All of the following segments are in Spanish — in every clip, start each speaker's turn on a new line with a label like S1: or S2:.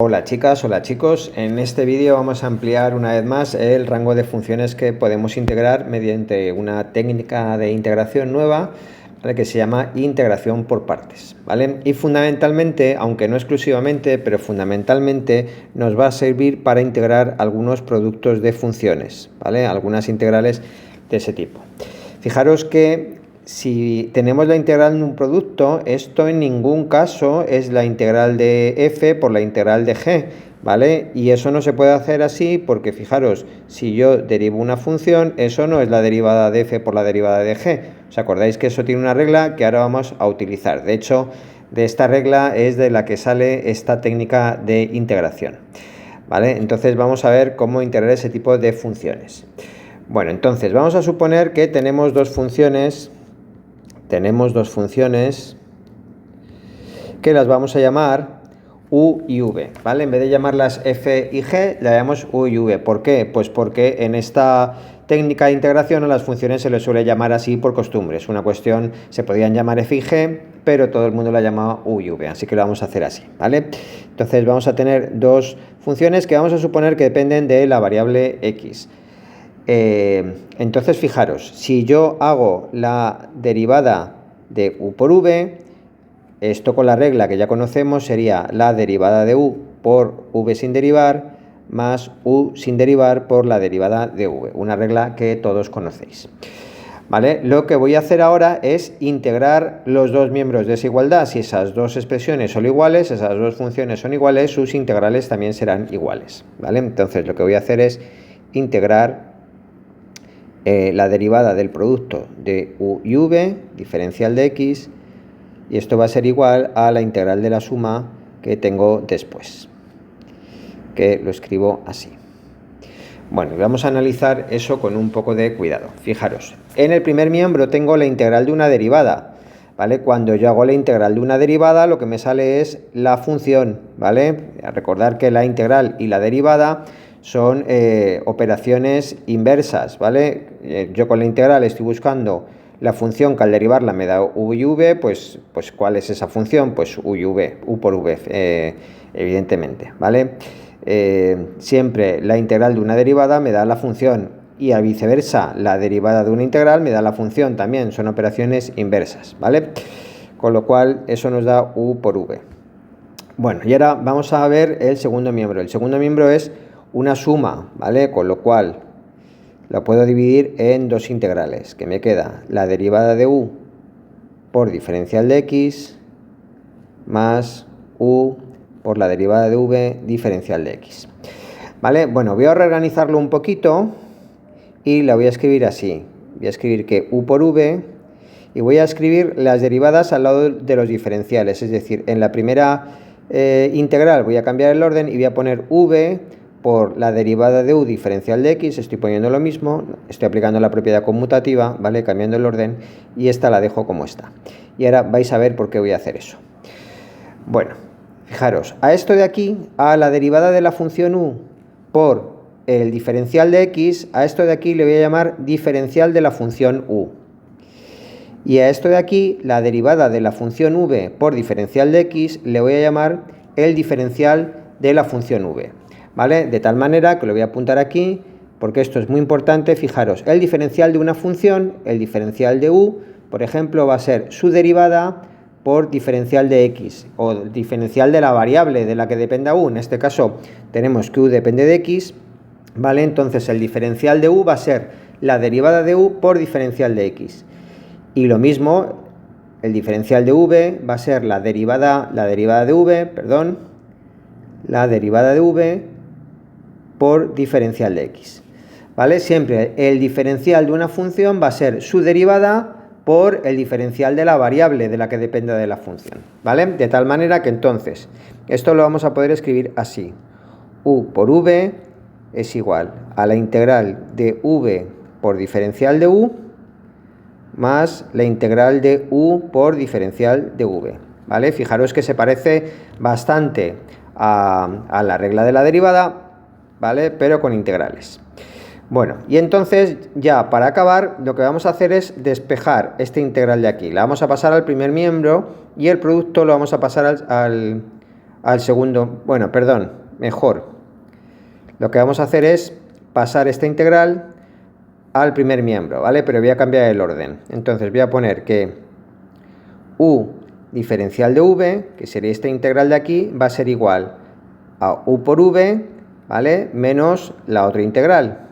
S1: Hola chicas, hola chicos, en este vídeo vamos a ampliar una vez más el rango de funciones que podemos integrar mediante una técnica de integración nueva, ¿vale?, que se llama integración por partes, ¿vale? Y fundamentalmente, aunque no exclusivamente, pero fundamentalmente nos va a servir para integrar algunos productos de funciones, ¿vale? Algunas integrales de ese tipo. Fijaros que si tenemos la integral de un producto, esto en ningún caso es la integral de f por la integral de g, ¿vale? Y eso no se puede hacer así porque, fijaros, si yo derivo una función, eso no es la derivada de f por la derivada de g. ¿Os acordáis que eso tiene una regla que ahora vamos a utilizar? De hecho, de esta regla es de la que sale esta técnica de integración, ¿vale? Entonces vamos a ver cómo integrar ese tipo de funciones. Bueno, entonces vamos a suponer que tenemos dos funciones que las vamos a llamar u y v, ¿vale? En vez de llamarlas f y g, la llamamos u y v. ¿Por qué? Pues porque en esta técnica de integración a las funciones se les suele llamar así por costumbre. Es una cuestión, se podrían llamar f y g, pero todo el mundo la llama u y v, así que lo vamos a hacer así, ¿vale? Entonces vamos a tener dos funciones que vamos a suponer que dependen de la variable x. Entonces fijaros, si yo hago la derivada de u por v, esto con la regla que ya conocemos sería la derivada de u por v sin derivar más u sin derivar por la derivada de v, una regla que todos conocéis, ¿vale? Lo que voy a hacer ahora es integrar los dos miembros de esa igualdad. Si esas dos expresiones son iguales, esas dos funciones son iguales, sus integrales también serán iguales, ¿vale? Entonces lo que voy a hacer es integrar la derivada del producto de u y v, diferencial de x, y esto va a ser igual a la integral de la suma que tengo después, que lo escribo así. Bueno, vamos a analizar eso con un poco de cuidado. Fijaros, en el primer miembro tengo la integral de una derivada, ¿vale? Cuando yo hago la integral de una derivada, lo que me sale es la función, ¿vale? Recordar que la integral y la derivada son operaciones inversas, ¿vale? Yo con la integral estoy buscando la función que al derivarla me da u y v, pues ¿cuál es esa función? Pues u y v, u por v, evidentemente, ¿vale? Siempre la integral de una derivada me da la función y a viceversa, la derivada de una integral me da la función también, son operaciones inversas, ¿vale? Con lo cual eso nos da u por v. Bueno, y ahora vamos a ver el segundo miembro. El segundo miembro es una suma, ¿vale? Con lo cual la puedo dividir en dos integrales, que me queda la derivada de u por diferencial de x más u por la derivada de v diferencial de x, ¿vale? Bueno, voy a reorganizarlo un poquito y la voy a escribir así. Voy a escribir que u por v y voy a escribir las derivadas al lado de los diferenciales, es decir, en la primera integral voy a cambiar el orden y voy a poner v por la derivada de u diferencial de x, estoy poniendo lo mismo, estoy aplicando la propiedad conmutativa, ¿vale? Cambiando el orden, y esta la dejo como está. Y ahora vais a ver por qué voy a hacer eso. Bueno, fijaros, a esto de aquí, a la derivada de la función u por el diferencial de x, a esto de aquí le voy a llamar diferencial de la función u. Y a esto de aquí, la derivada de la función v por diferencial de x, le voy a llamar el diferencial de la función v, ¿vale? De tal manera que lo voy a apuntar aquí, porque esto es muy importante. Fijaros, el diferencial de una función, el diferencial de u, por ejemplo, va a ser su derivada por diferencial de x, o diferencial de la variable de la que dependa u. En este caso tenemos que u depende de x, ¿vale? Entonces el diferencial de u va a ser la derivada de u por diferencial de x. Y lo mismo, el diferencial de v va a ser la derivada de v por diferencial de x, ¿vale? Siempre el diferencial de una función va a ser su derivada por el diferencial de la variable de la que dependa de la función, ¿vale? De tal manera que entonces esto lo vamos a poder escribir así: u por v es igual a la integral de v por diferencial de u más la integral de u por diferencial de v, ¿vale? Fijaros que se parece bastante a la regla de la derivada, ¿vale? Pero con integrales. Bueno, y entonces ya para acabar lo que vamos a hacer es despejar esta integral de aquí. La vamos a pasar al primer miembro y el producto lo vamos a pasar al segundo, bueno, perdón, mejor. Lo que vamos a hacer es pasar esta integral al primer miembro, ¿vale? Pero voy a cambiar el orden. Entonces voy a poner que u diferencial de v, que sería esta integral de aquí, va a ser igual a u por v, ¿vale? Menos la otra integral,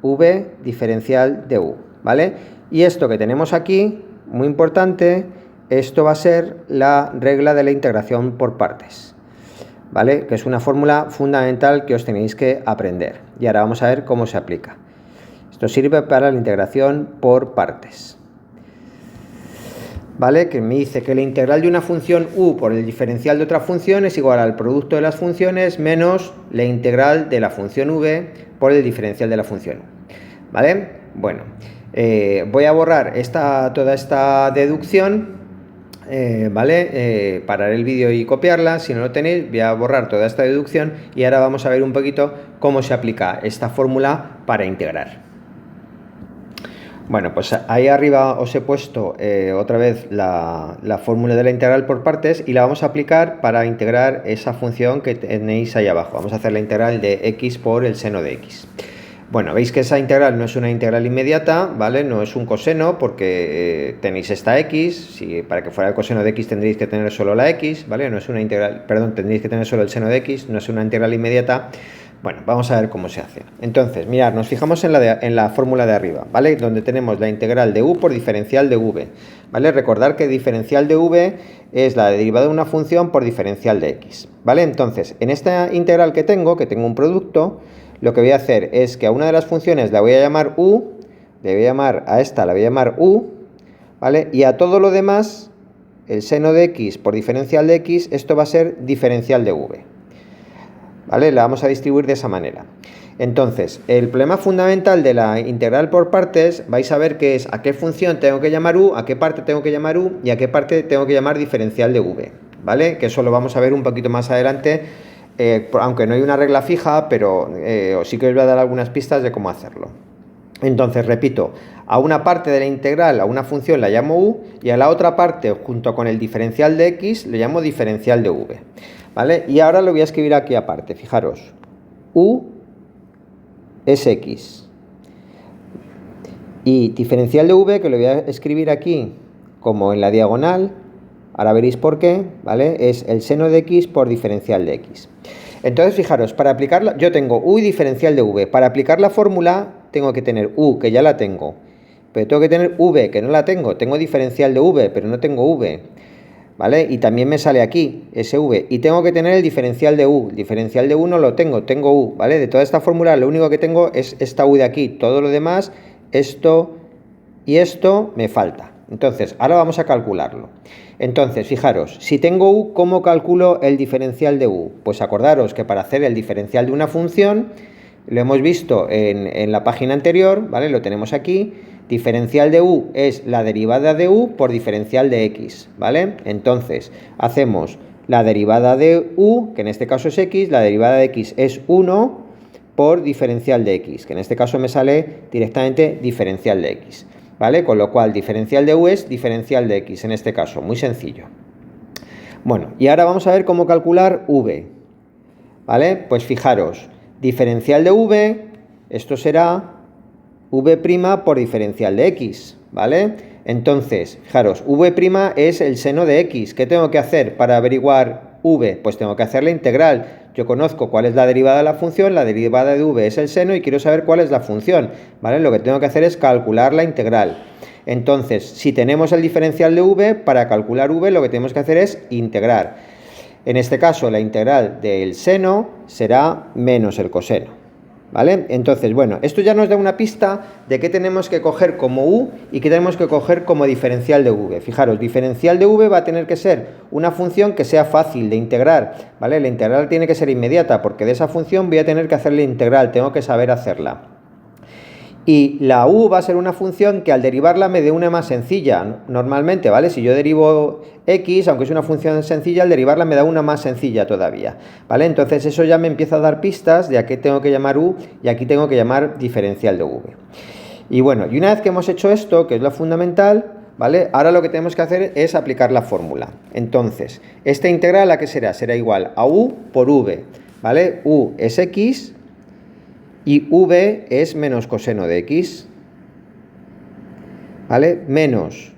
S1: v diferencial de u, ¿vale? Y esto que tenemos aquí, muy importante, esto va a ser la regla de la integración por partes, ¿vale? Que es una fórmula fundamental que os tenéis que aprender. Y ahora vamos a ver cómo se aplica. Esto sirve para la integración por partes, ¿vale? Que me dice que la integral de una función u por el diferencial de otra función es igual al producto de las funciones menos la integral de la función v por el diferencial de la función u, ¿vale? Bueno, voy a borrar toda esta deducción, ¿vale? Parar el vídeo y copiarla. Si no lo tenéis, voy a borrar toda esta deducción y ahora vamos a ver un poquito cómo se aplica esta fórmula para integrar. Bueno, pues ahí arriba os he puesto otra vez la fórmula de la integral por partes y la vamos a aplicar para integrar esa función que tenéis ahí abajo. Vamos a hacer la integral de x por el seno de x. Bueno, veis que esa integral no es una integral inmediata, ¿vale? No es un coseno porque tenéis esta x. Si para que fuera el coseno de x tendréis que tener solo la x, ¿vale? No es una integral, perdón, tendréis que tener solo el seno de x, no es una integral inmediata. Bueno, vamos a ver cómo se hace. Entonces, mirad, nos fijamos en la fórmula de arriba, ¿vale? Donde tenemos la integral de u por diferencial de v, ¿vale? Recordar que diferencial de v es la derivada de una función por diferencial de x, ¿vale? Entonces, en esta integral que tengo un producto, lo que voy a hacer es que a una de las funciones la voy a llamar u, le voy a llamar a esta, la voy a llamar u, ¿vale? Y a todo lo demás, el seno de x por diferencial de x, esto va a ser diferencial de v, ¿vale? La vamos a distribuir de esa manera. Entonces, el problema fundamental de la integral por partes, vais a ver que es a qué función tengo que llamar u, a qué parte tengo que llamar u y a qué parte tengo que llamar diferencial de v, ¿vale? Que eso lo vamos a ver un poquito más adelante, aunque no hay una regla fija, pero sí que os voy a dar algunas pistas de cómo hacerlo. Entonces, repito, a una parte de la integral, a una función la llamo u y a la otra parte, junto con el diferencial de x, le llamo diferencial de v, ¿vale? Y ahora lo voy a escribir aquí aparte, fijaros, u es x y diferencial de v, que lo voy a escribir aquí como en la diagonal, ahora veréis por qué, ¿vale? Es el seno de x por diferencial de x. Entonces, fijaros, para aplicarla, yo tengo u y diferencial de v. Para aplicar la fórmula tengo que tener u, que ya la tengo, pero tengo que tener v, que no la tengo. Tengo diferencial de v, pero no tengo v, ¿vale? Y también me sale aquí ese v. Y tengo que tener el diferencial de u. El diferencial de u no lo tengo, tengo u, ¿vale? De toda esta fórmula lo único que tengo es esta u de aquí. Todo lo demás, esto y esto me falta. Entonces, ahora vamos a calcularlo. Entonces, fijaros, si tengo u, ¿cómo calculo el diferencial de u? Pues acordaros que para hacer el diferencial de una función, lo hemos visto en la página anterior, ¿vale? Lo tenemos aquí. Diferencial de u es la derivada de u por diferencial de x, ¿vale? Entonces, hacemos la derivada de u, que en este caso es x, la derivada de x es 1 por diferencial de x, que en este caso me sale directamente diferencial de x, ¿vale? Con lo cual, diferencial de u es diferencial de x, en este caso, muy sencillo. Bueno, y ahora vamos a ver cómo calcular v, ¿vale? Pues fijaros, diferencial de v, esto será v' por diferencial de x, ¿vale? Entonces, fijaros, v' es el seno de x. ¿Qué tengo que hacer para averiguar v? Pues tengo que hacer la integral. Yo conozco cuál es la derivada de la función, la derivada de v es el seno y quiero saber cuál es la función, ¿vale? Lo que tengo que hacer es calcular la integral. Entonces, si tenemos el diferencial de v, para calcular v lo que tenemos que hacer es integrar. En este caso, la integral del seno será menos el coseno, ¿vale? Entonces, bueno, esto ya nos da una pista de qué tenemos que coger como u y qué tenemos que coger como diferencial de v. Fijaros, diferencial de v va a tener que ser una función que sea fácil de integrar, ¿vale? La integral tiene que ser inmediata porque de esa función voy a tener que hacer la integral, tengo que saber hacerla. Y la u va a ser una función que al derivarla me dé una más sencilla, normalmente, ¿vale? Si yo derivo x, aunque es una función sencilla, al derivarla me da una más sencilla todavía, ¿vale? Entonces eso ya me empieza a dar pistas de a qué tengo que llamar u y aquí tengo que llamar diferencial de v. Y bueno, y una vez que hemos hecho esto, que es lo fundamental, ¿vale? Ahora lo que tenemos que hacer es aplicar la fórmula. Entonces, esta integral, ¿a qué será? Será igual a u por v, ¿vale? U es x y v es menos coseno de x, ¿vale? Menos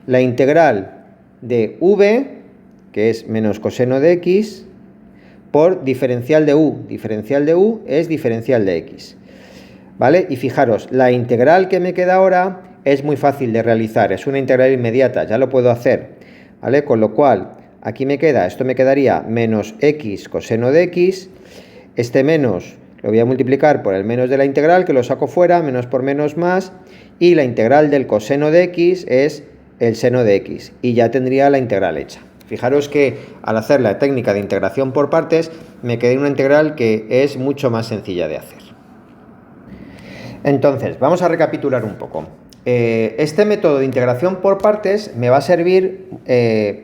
S1: la integral de v, que es menos coseno de x, por diferencial de u. Diferencial de u es diferencial de x, ¿vale? Y fijaros, la integral que me queda ahora es muy fácil de realizar, es una integral inmediata, ya lo puedo hacer, ¿vale? Con lo cual, aquí me queda, esto me quedaría menos x coseno de x, este menos lo voy a multiplicar por el menos de la integral, que lo saco fuera, menos por menos más, y la integral del coseno de x es el seno de x, y ya tendría la integral hecha. Fijaros que al hacer la técnica de integración por partes, me quedé una integral que es mucho más sencilla de hacer. Entonces, vamos a recapitular un poco. Este método de integración por partes me va a servir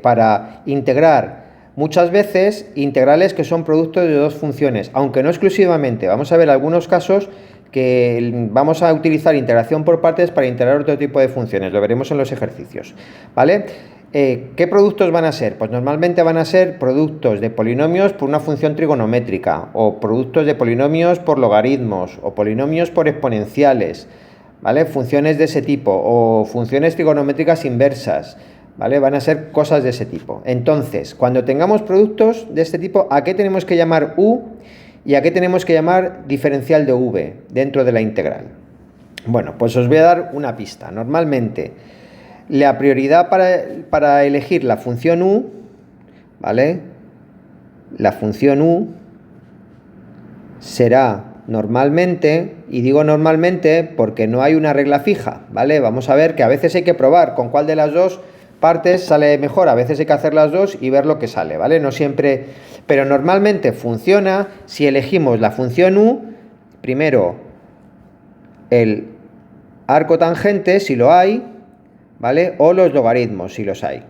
S1: para integrar muchas veces integrales que son producto de dos funciones, aunque no exclusivamente. Vamos a ver algunos casos que vamos a utilizar integración por partes para integrar otro tipo de funciones, lo veremos en los ejercicios, ¿vale? ¿Qué productos van a ser? Pues normalmente van a ser productos de polinomios por una función trigonométrica, o productos de polinomios por logaritmos, o polinomios por exponenciales, ¿vale? Funciones de ese tipo, o funciones trigonométricas inversas, ¿vale? Van a ser cosas de ese tipo. Entonces, cuando tengamos productos de este tipo, ¿a qué tenemos que llamar u y a qué tenemos que llamar diferencial de v dentro de la integral? Bueno, pues os voy a dar una pista. Normalmente, la prioridad para elegir la función u, ¿vale? La función u será normalmente, y digo normalmente porque no hay una regla fija, ¿vale? Vamos a ver que a veces hay que probar con cuál de las dos partes sale mejor, a veces hay que hacer las dos y ver lo que sale, ¿vale? No siempre, pero normalmente funciona si elegimos la función u, primero el arco tangente, si lo hay, ¿vale? O los logaritmos, si los hay,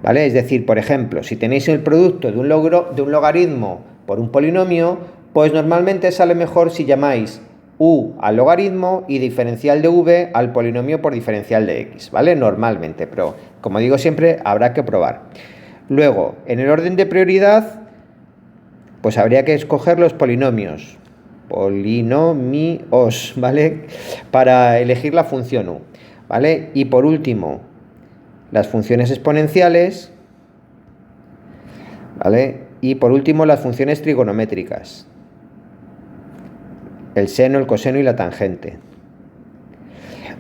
S1: ¿vale? Es decir, por ejemplo, si tenéis el producto de un logaritmo por un polinomio, pues normalmente sale mejor si llamáis u al logaritmo y diferencial de v al polinomio por diferencial de x, ¿vale? Normalmente, pero como digo siempre, habrá que probar. Luego, en el orden de prioridad, pues habría que escoger los polinomios, ¿vale? Para elegir la función u, ¿vale? Y por último, las funciones exponenciales, ¿vale? Y por último, las funciones trigonométricas, el seno, el coseno y la tangente,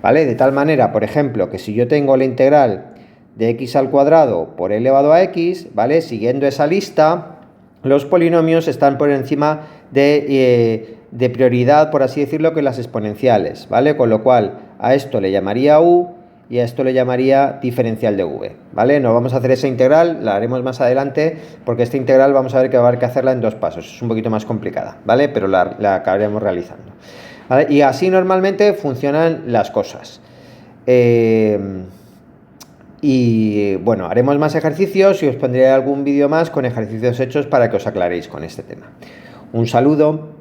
S1: ¿vale? De tal manera, por ejemplo, que si yo tengo la integral de x al cuadrado por elevado a x, ¿vale? Siguiendo esa lista, los polinomios están por encima de prioridad, por así decirlo, que las exponenciales, ¿vale? Con lo cual, a esto le llamaría u y a esto le llamaría diferencial de v, ¿vale? No vamos a hacer esa integral, la haremos más adelante, porque esta integral vamos a ver que va a haber que hacerla en dos pasos, es un poquito más complicada, ¿vale? Pero la acabaremos realizando, ¿vale? Y así normalmente funcionan las cosas. Y bueno, haremos más ejercicios y os pondré algún vídeo más con ejercicios hechos para que os aclaréis con este tema. Un saludo.